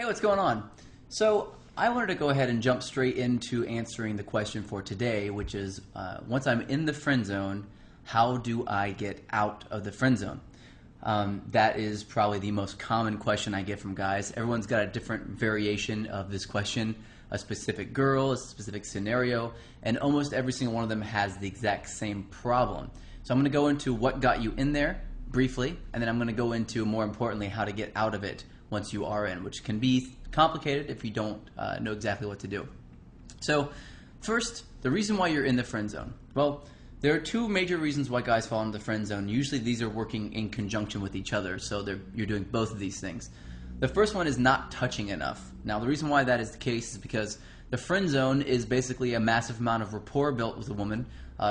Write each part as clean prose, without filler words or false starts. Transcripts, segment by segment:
Hey, what's going on? So I wanted to go ahead and jump straight into answering the question for today, which is once I'm in the friend zone, how do I get out of the friend zone? That is probably the most common question I get from guys. Everyone's got a different variation of this question, a specific girl, a specific scenario, and almost every single one of them has the exact same problem. So I'm going to go into what got you in there briefly, and then I'm going to go into, more importantly, how to get out of it once you are in, which can be complicated if you don't know exactly what to do. So first, the reason why you're in the friend zone. Well, there are two major reasons why guys fall into the friend zone. Usually these are working in conjunction with each other, so you're doing both of these things. The first one is not touching enough. Now, the reason why that is the case is because the friend zone is basically a massive amount of rapport built with a woman,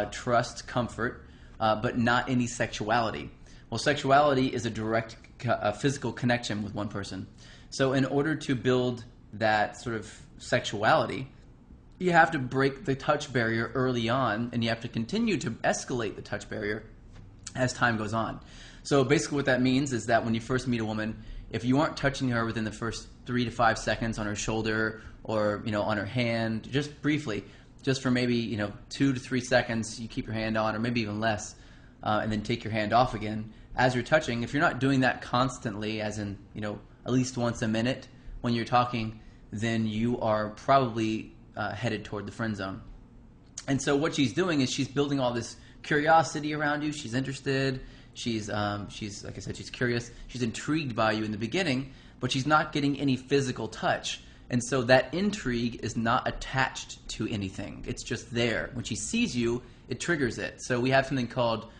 trust, comfort, but not any sexuality. Well, sexuality is a direct physical connection with one person. So in order to build that sort of sexuality, you have to break the touch barrier early on, and you have to continue to escalate the touch barrier as time goes on. So basically what that means is that when you first meet a woman, if you aren't touching her within the first 3 to 5 seconds on her shoulder or on her hand, just briefly, just for maybe 2 to 3 seconds, you keep your hand on, or maybe even less, and then take your hand off again. As you're touching, if you're not doing that constantly, as in at least once a minute when you're talking, then you are probably headed toward the friend zone. And so what she's doing is she's building all this curiosity around you. She's interested. She's like I said, she's curious. She's intrigued by you in the beginning, but she's not getting any physical touch. And so that intrigue is not attached to anything. It's just there. When she sees you, it triggers it. So we have something called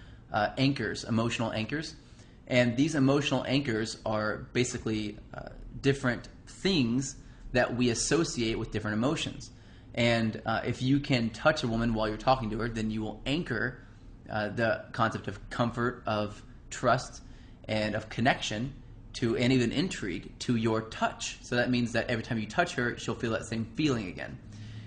anchors, emotional anchors. And these emotional anchors are basically different things that we associate with different emotions. And if you can touch a woman while you're talking to her, then you will anchor the concept of comfort, of trust, and of connection to, and even intrigue, to your touch. So that means that every time you touch her, she'll feel that same feeling again.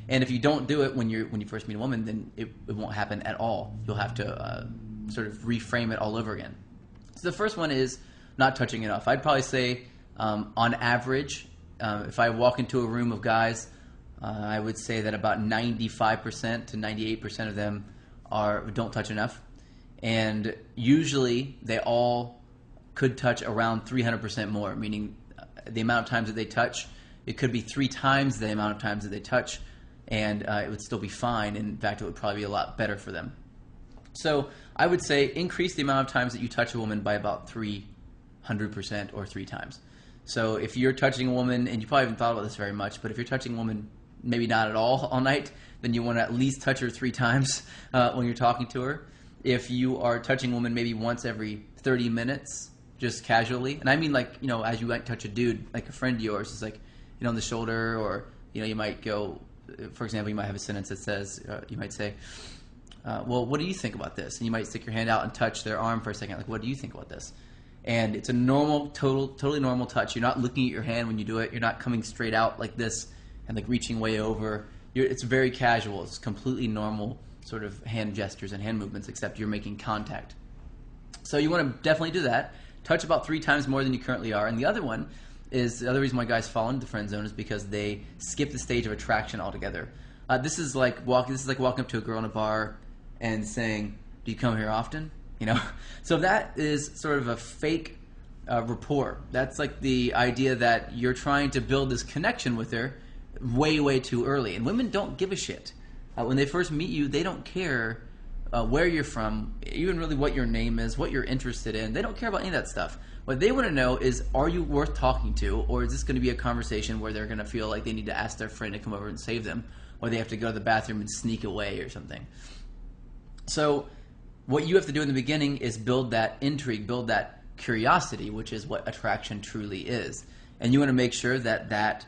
And if you don't do it when you first meet a woman, then it won't happen at all. You'll have to sort of reframe it all over again. So the first one is not touching enough. I'd probably say on average, if I walk into a room of guys, I would say that about 95% to 98% of them don't touch enough. And usually they all could touch around 300% more, meaning the amount of times that they touch, it could be 3 times the amount of times that they touch, and it would still be fine. In fact, it would probably be a lot better for them. So I would say increase the amount of times that you touch a woman by about 300% or 3 times. So if you're touching a woman, and you probably haven't thought about this very much, but if you're touching a woman maybe not at all night, then you want to at least touch her 3 times when you're talking to her. If you are touching a woman maybe once every 30 minutes, just casually, and I mean as you might touch a dude, like a friend of yours, it's like, on the shoulder, or, you might go, for example, you might have a sentence that says, you might say, well, what do you think about this? And you might stick your hand out and touch their arm for a second, like, what do you think about this? And it's a normal, totally normal touch. You're not looking at your hand when you do it. You're not coming straight out like this and like reaching way over. It's very casual. It's completely normal sort of hand gestures and hand movements, except you're making contact. So you want to definitely do that. Touch about 3 times more than you currently are. And the other one is, the other reason why guys fall into the friend zone is because they skip the stage of attraction altogether. This is like walking up to a girl in a bar and saying, "Do you come here often?" So that is sort of a fake rapport. That's like the idea that you're trying to build this connection with her way too early. And women don't give a shit. When they first meet you, they don't care where you're from, even really what your name is, what you're interested in. They don't care about any of that stuff. What they want to know is, are you worth talking to, or is this going to be a conversation where they're going to feel like they need to ask their friend to come over and save them, or they have to go to the bathroom and sneak away or something. So what you have to do in the beginning is build that intrigue, build that curiosity, which is what attraction truly is. And you want to make sure that that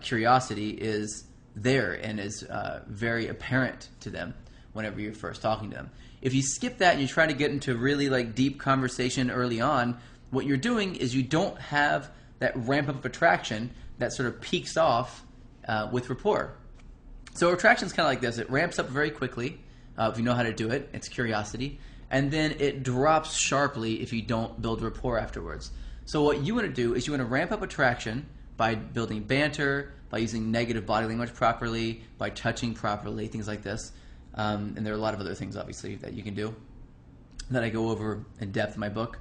curiosity is there and is very apparent to them whenever you're first talking to them. If you skip that and you try to get into really deep conversation early on, what you're doing is you don't have that ramp up of attraction that sort of peaks off with rapport. So attraction is kind of like this. It ramps up very quickly. If you know how to do it, it's curiosity. And then it drops sharply if you don't build rapport afterwards. So what you want to do is you want to ramp up attraction by building banter, by using negative body language properly, by touching properly, things like this. And there are a lot of other things, obviously, that you can do that I go over in depth in my book.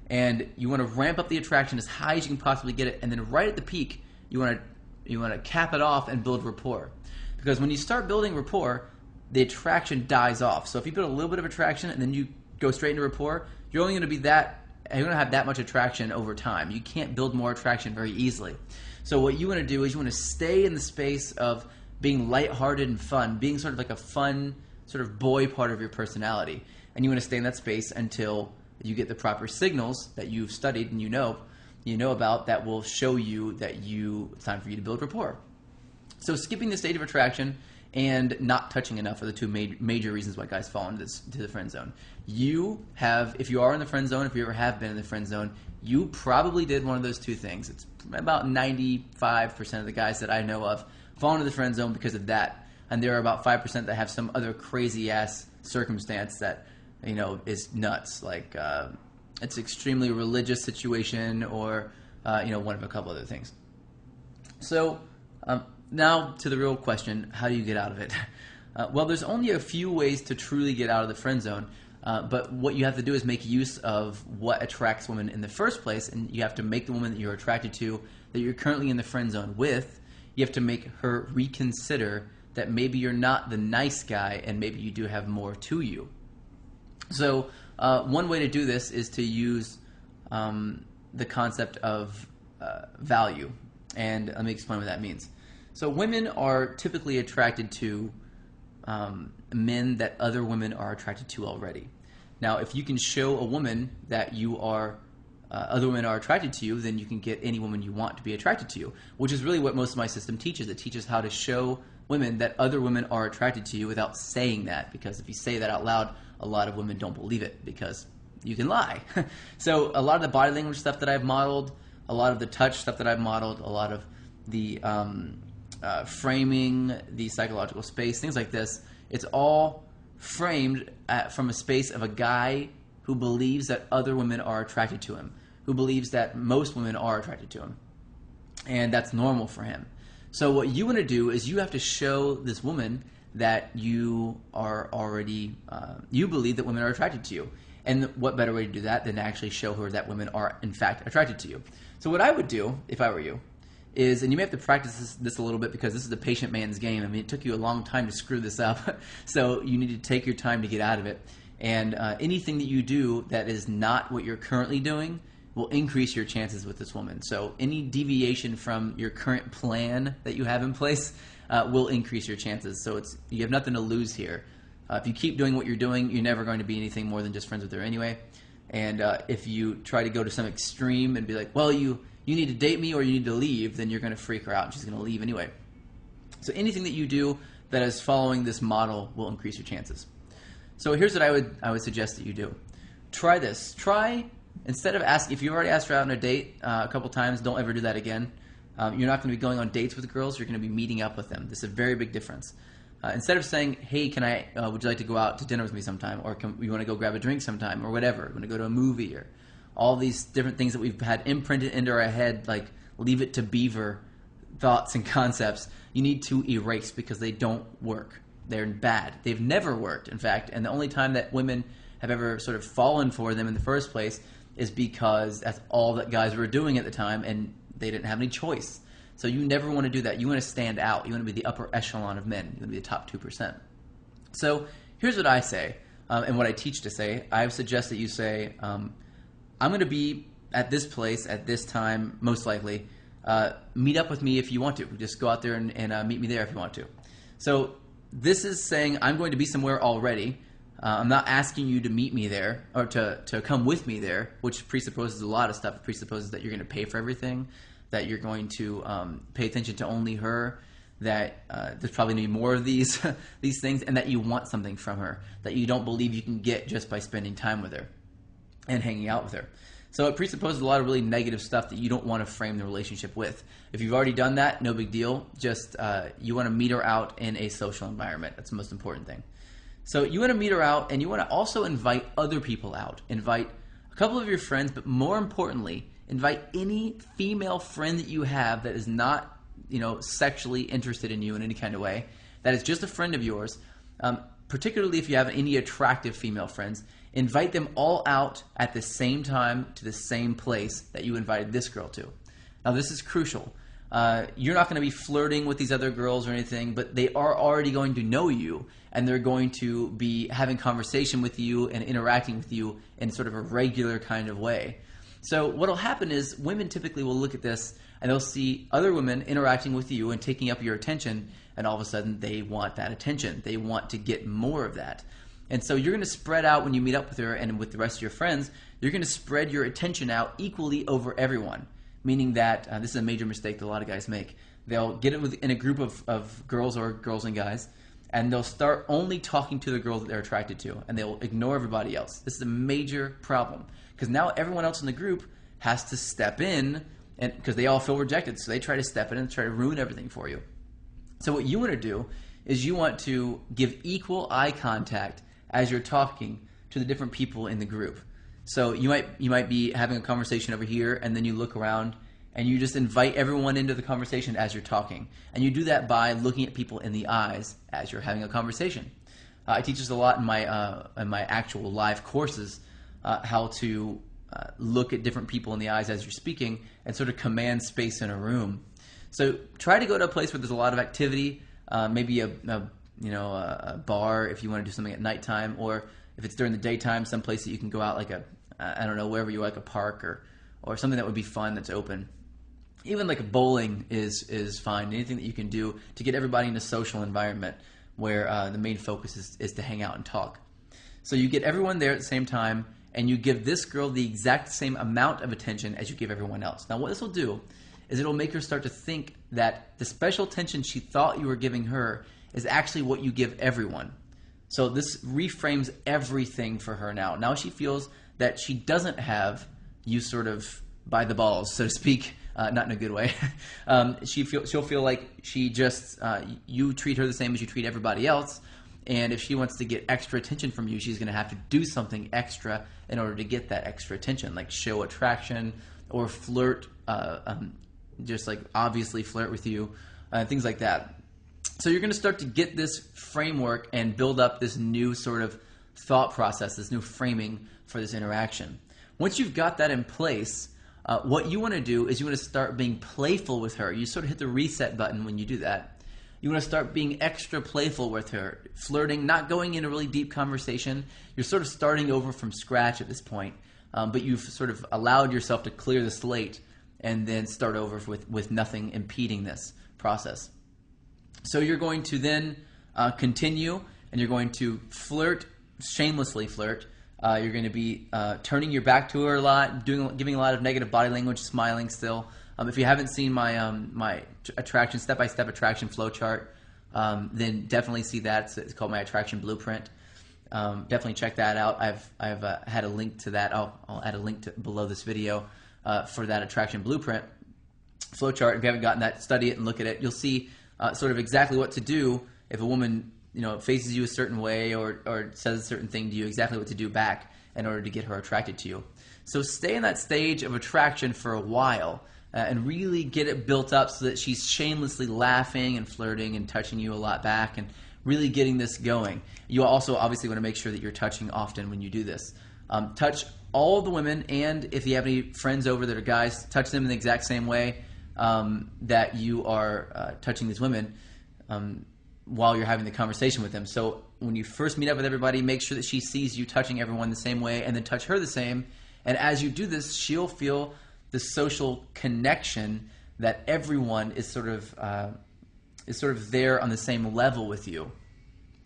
And you want to ramp up the attraction as high as you can possibly get it, and then right at the peak, you want to cap it off and build rapport. Because when you start building rapport, the attraction dies off. So if you build a little bit of attraction and then you go straight into rapport, you're only going to have that much attraction over time. You can't build more attraction very easily. So what you want to do is you want to stay in the space of being lighthearted and fun, being sort of like a fun sort of boy part of your personality. And you want to stay in that space until you get the proper signals that you've studied and you know about that will show you that it's time for you to build rapport. So skipping the state of attraction and not touching enough are the two major reasons why guys fall into the friend zone. If you are in the friend zone, if you ever have been in the friend zone, you probably did one of those two things. It's about 95% of the guys that I know of fall into the friend zone because of that. And there are about 5% that have some other crazy ass circumstance that is nuts. Like it's extremely religious situation or one of a couple other things. So now to the real question, how do you get out of it? Well, there's only a few ways to truly get out of the friend zone. But what you have to do is make use of what attracts women in the first place, and you have to make the woman that you're attracted to, that you're currently in the friend zone with, you have to make her reconsider that maybe you're not the nice guy and maybe you do have more to you. So one way to do this is to use the concept of value, and let me explain what that means. So women are typically attracted to men that other women are attracted to already. Now, if you can show a woman that other women are attracted to you, then you can get any woman you want to be attracted to you, which is really what most of my system teaches. It teaches how to show women that other women are attracted to you without saying that, because if you say that out loud, a lot of women don't believe it because you can lie. So a lot of the body language stuff that I've modeled, a lot of the touch stuff that I've modeled, a lot of the framing, the psychological space, things like this, it's all framed from a space of a guy who believes that other women are attracted to him, who believes that most women are attracted to him, and that's normal for him. So what you want to do is you have to show this woman that you are already, you believe that women are attracted to you. And what better way to do that than to actually show her that women are, in fact, attracted to you. So what I would do, if I were you, is, and you may have to practice this a little bit because this is the patient man's game. I mean, it took you a long time to screw this up, so you need to take your time to get out of it. And anything that you do that is not what you're currently doing will increase your chances with this woman. So any deviation from your current plan that you have in place will increase your chances. So you have nothing to lose here. If you keep doing what you're doing, you're never going to be anything more than just friends with her anyway. And if you try to go to some extreme and be like, well, you need to date me or you need to leave, then you're going to freak her out and she's going to leave anyway. So anything that you do that is following this model will increase your chances. So here's what I would suggest that you do. Try this. Instead of asking, if you already asked her out on a date a couple times, don't ever do that again. You're not going to be going on dates with girls. You're going to be meeting up with them. This is a very big difference. Instead of saying, hey, would you like to go out to dinner with me sometime? Or you want to go grab a drink sometime? Or whatever. You want to go to a movie? Or all these different things that we've had imprinted into our head, like leave it to beaver thoughts and concepts, you need to erase because they don't work. They're bad. They've never worked, in fact. And the only time that women have ever sort of fallen for them in the first place is because that's all that guys were doing at the time and they didn't have any choice. So you never want to do that. You want to stand out. You want to be the upper echelon of men. You want to be the top 2%. So here's what I say, and what I teach to say. I suggest that you say, I'm going to be at this place at this time, most likely. Meet up with me if you want to. Just go out there and meet me there if you want to. So this is saying I'm going to be somewhere already. I'm not asking you to meet me there or to come with me there, which presupposes a lot of stuff. It presupposes that you're going to pay for everything, that you're going to pay attention to only her, that there's probably going to be more of these things, and that you want something from her that you don't believe you can get just by spending time with her and hanging out with her. So it presupposes a lot of really negative stuff that you don't want to frame the relationship with. If you've already done that, no big deal. Just you want to meet her out in a social environment. That's the most important thing. So you want to meet her out, and you want to also invite other people out. Invite a couple of your friends, but more importantly, invite any female friend that you have that is not, sexually interested in you in any kind of way, that is just a friend of yours, particularly if you have any attractive female friends, invite them all out at the same time to the same place that you invited this girl to. Now, this is crucial. You're not going to be flirting with these other girls or anything, but they are already going to know you, and they're going to be having conversation with you and interacting with you in sort of a regular kind of way. So what will happen is women typically will look at this and they'll see other women interacting with you and taking up your attention, and all of a sudden they want that attention. They want to get more of that. And so you're going to spread out when you meet up with her and with the rest of your friends, you're going to spread your attention out equally over everyone. Meaning that, this is a major mistake that a lot of guys make. They'll get in a group of girls or girls and guys, and they'll start only talking to the girls that they're attracted to, and they'll ignore everybody else. This is a major problem, because now everyone else in the group has to step in, and because they all feel rejected, so they try to step in and try to ruin everything for you. So what you want to do is you want to give equal eye contact as you're talking to the different people in the group. So you might be having a conversation over here, and then you look around and you just invite everyone into the conversation as you're talking. And you do that by looking at people in the eyes as you're having a conversation. I teach this a lot in my actual live courses, how to look at different people in the eyes as you're speaking and sort of command space in a room. So try to go to a place where there's a lot of activity, maybe a bar if you want to do something at nighttime, or if it's during the daytime, some place that you can go out, like wherever you like, a park or something that would be fun that's open. Even like a bowling is fine. Anything that you can do to get everybody in a social environment where the main focus is to hang out and talk. So you get everyone there at the same time, and you give this girl the exact same amount of attention as you give everyone else. Now what this will do is it'll make her start to think that the special attention she thought you were giving her is actually what you give everyone. So this reframes everything for her now. Now she feels that she doesn't have you sort of by the balls, so to speak, not in a good way. She'll feel like she just, you treat her the same as you treat everybody else, and if she wants to get extra attention from you, she's going to have to do something extra in order to get that extra attention, like show attraction or flirt, just like obviously flirt with you, things like that. So you're going to start to get this framework and build up this new sort of thought process, this new framing for this interaction. Once you've got that in place, what you want to do is you want to start being playful with her. You sort of hit the reset button when you do that. You want to start being extra playful with her, flirting, not going in a really deep conversation. You're sort of starting over from scratch at this point, but you've sort of allowed yourself to clear the slate and then start over with nothing impeding this process. So you're going to then continue, and you're going to flirt, shamelessly flirt. You're going to be turning your back to her a lot, giving a lot of negative body language, smiling still. If you haven't seen my step-by-step attraction flow chart, then definitely see that. It's called my attraction blueprint. Definitely check that out. I've had a link to that. I'll add a link below this video for that attraction blueprint flow chart. If you haven't gotten that, study it and look at it. You'll see sort of exactly what to do if a woman faces you a certain way or says a certain thing to you, exactly what to do back in order to get her attracted to you. So stay in that stage of attraction for a while and really get it built up so that she's shamelessly laughing and flirting and touching you a lot back and really getting this going. You also obviously want to make sure that you're touching often when you do this. Touch all the women, and if you have any friends over that are guys, touch them in the exact same way that you are touching these women while you're having the conversation with them. So when you first meet up with everybody, make sure that she sees you touching everyone the same way, and then touch her the same. And as you do this, she'll feel the social connection that everyone is sort of there on the same level with you.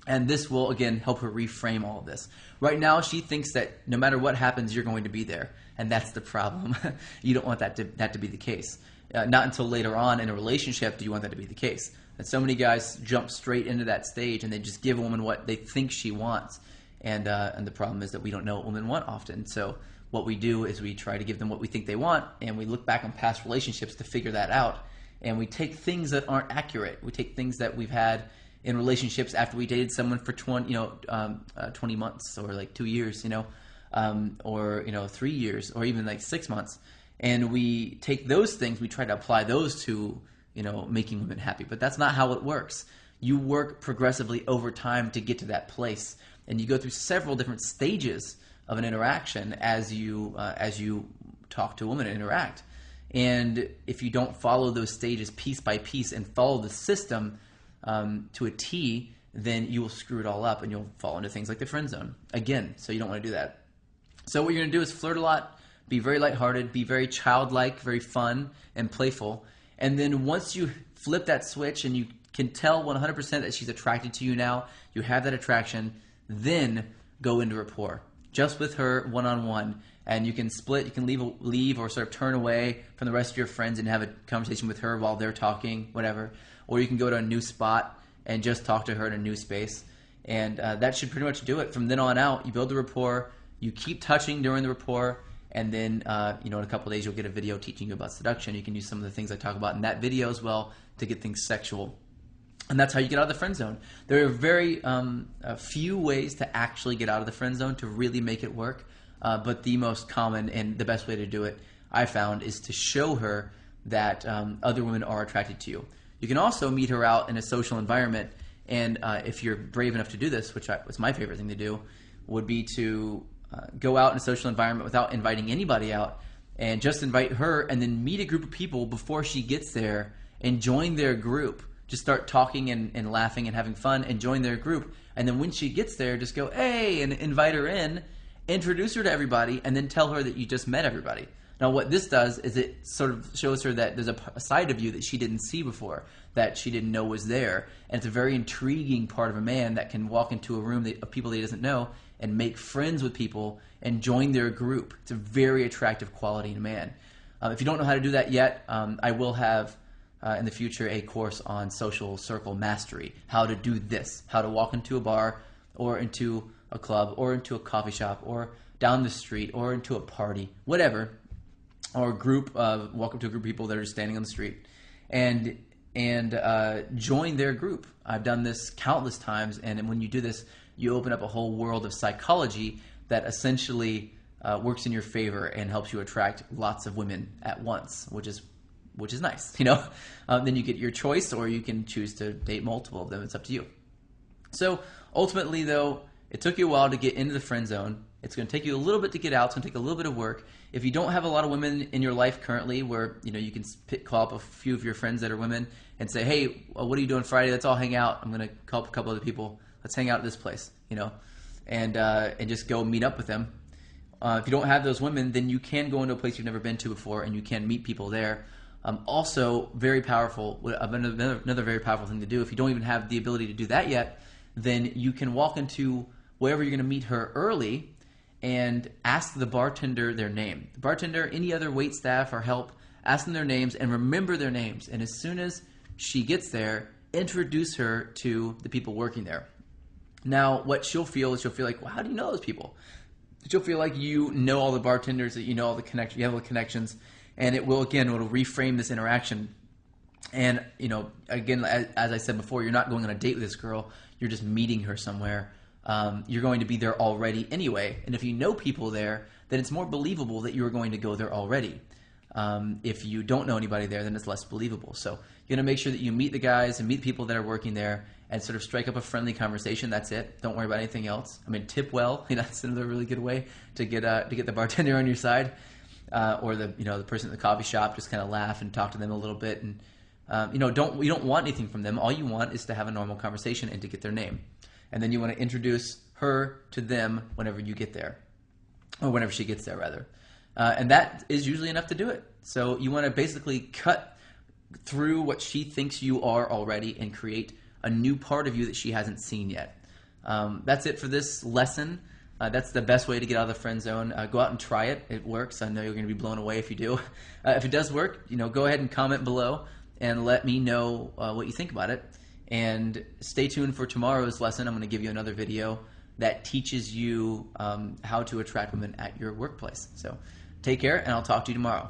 And this will, again, help her reframe all of this. Right now, she thinks that no matter what happens, you're going to be there. And that's the problem. You don't want that to be the case. Not until later on in a relationship do you want that to be the case. And so many guys jump straight into that stage and they just give a woman what they think she wants. And the problem is that we don't know what women want often. So what we do is we try to give them what we think they want, and we look back on past relationships to figure that out. And we take things that aren't accurate. We take things that we've had in relationships after we dated someone for 20 months or like 2 years, or 3 years or even like 6 months. And we take those things, we try to apply those to, making women happy. But that's not how it works. You work progressively over time to get to that place. And you go through several different stages of an interaction as you talk to a woman and interact. And if you don't follow those stages piece by piece and follow the system to a T, then you will screw it all up and you'll fall into things like the friend zone again. So you don't want to do that. So what you're going to do is flirt a lot, be very lighthearted, be very childlike, very fun and playful. And then once you flip that switch and you can tell 100% that she's attracted to you now, you have that attraction, then go into rapport just with her one-on-one. And you can split, you can leave or sort of turn away from the rest of your friends and have a conversation with her while they're talking, whatever. Or you can go to a new spot and just talk to her in a new space. And that should pretty much do it. From then on out, you build the rapport, you keep touching during the rapport, and then in a couple of days you'll get a video teaching you about seduction. You can use some of the things I talk about in that video as well to get things sexual. And that's how you get out of the friend zone. There are very few ways to actually get out of the friend zone to really make it work. But the most common and the best way to do it, I found, is to show her that other women are attracted to you. You can also meet her out in a social environment, and if you're brave enough to do this, which was my favorite thing to do, would be to go out in a social environment without inviting anybody out and just invite her and then meet a group of people before she gets there and join their group. Just start talking and laughing and having fun and join their group. And then when she gets there, just go, hey, and invite her in, introduce her to everybody, and then tell her that you just met everybody. Now what this does is it sort of shows her that there's a side of you that she didn't see before, that she didn't know was there. And it's a very intriguing part of a man that can walk into a room of people that he doesn't know and make friends with people and join their group. It's a very attractive quality in a man. If you don't know how to do that yet, I will have in the future a course on social circle mastery, how to do this, how to walk into a bar or into a club or into a coffee shop or down the street or into a party, whatever, or a group, walk up to a group of people that are standing on the street and join their group. I've done this countless times, and when you do this, you open up a whole world of psychology that essentially works in your favor and helps you attract lots of women at once, which is nice, Then you get your choice, or you can choose to date multiple of them. It's up to you. So ultimately, though, it took you a while to get into the friend zone. It's going to take you a little bit to get out. It's going to take a little bit of work. If you don't have a lot of women in your life currently where you can call up a few of your friends that are women and say, hey, what are you doing Friday? Let's all hang out. I'm going to call up a couple other people. Let's hang out at this place, and just go meet up with them. If you don't have those women, then you can go into a place you've never been to before, and you can meet people there. Also, very powerful, another very powerful thing to do. If you don't even have the ability to do that yet, then you can walk into wherever you're going to meet her early and ask the bartender their name. The bartender, any other wait staff or help, ask them their names and remember their names. And as soon as she gets there, introduce her to the people working there. Now, what she'll feel is like, well, how do you know those people? She'll feel like you know all the bartenders, that you know all the connections, you have all the connections, and it'll reframe this interaction. And, again, as I said before, you're not going on a date with this girl. You're just meeting her somewhere. You're going to be there already anyway. And if you know people there, then it's more believable that you're going to go there already. If you don't know anybody there, then it's less believable. So you're going to make sure that you meet the guys and meet people that are working there and sort of strike up a friendly conversation. That's it. Don't worry about anything else. Tip well. That's another really good way to get the bartender on your side, or the person at the coffee shop. Just kind of laugh and talk to them a little bit, and you don't want anything from them. All you want is to have a normal conversation and to get their name, and then you want to introduce her to them whenever you get there, or whenever she gets there, rather. And that is usually enough to do it. So you want to basically cut through what she thinks you are already and create a new part of you that she hasn't seen yet. That's it for this lesson. That's the best way to get out of the friend zone. Go out and try it. It works. I know you're going to be blown away if you do. If it does work, go ahead and comment below and let me know what you think about it. And stay tuned for tomorrow's lesson. I'm going to give you another video that teaches you how to attract women at your workplace. So take care, and I'll talk to you tomorrow.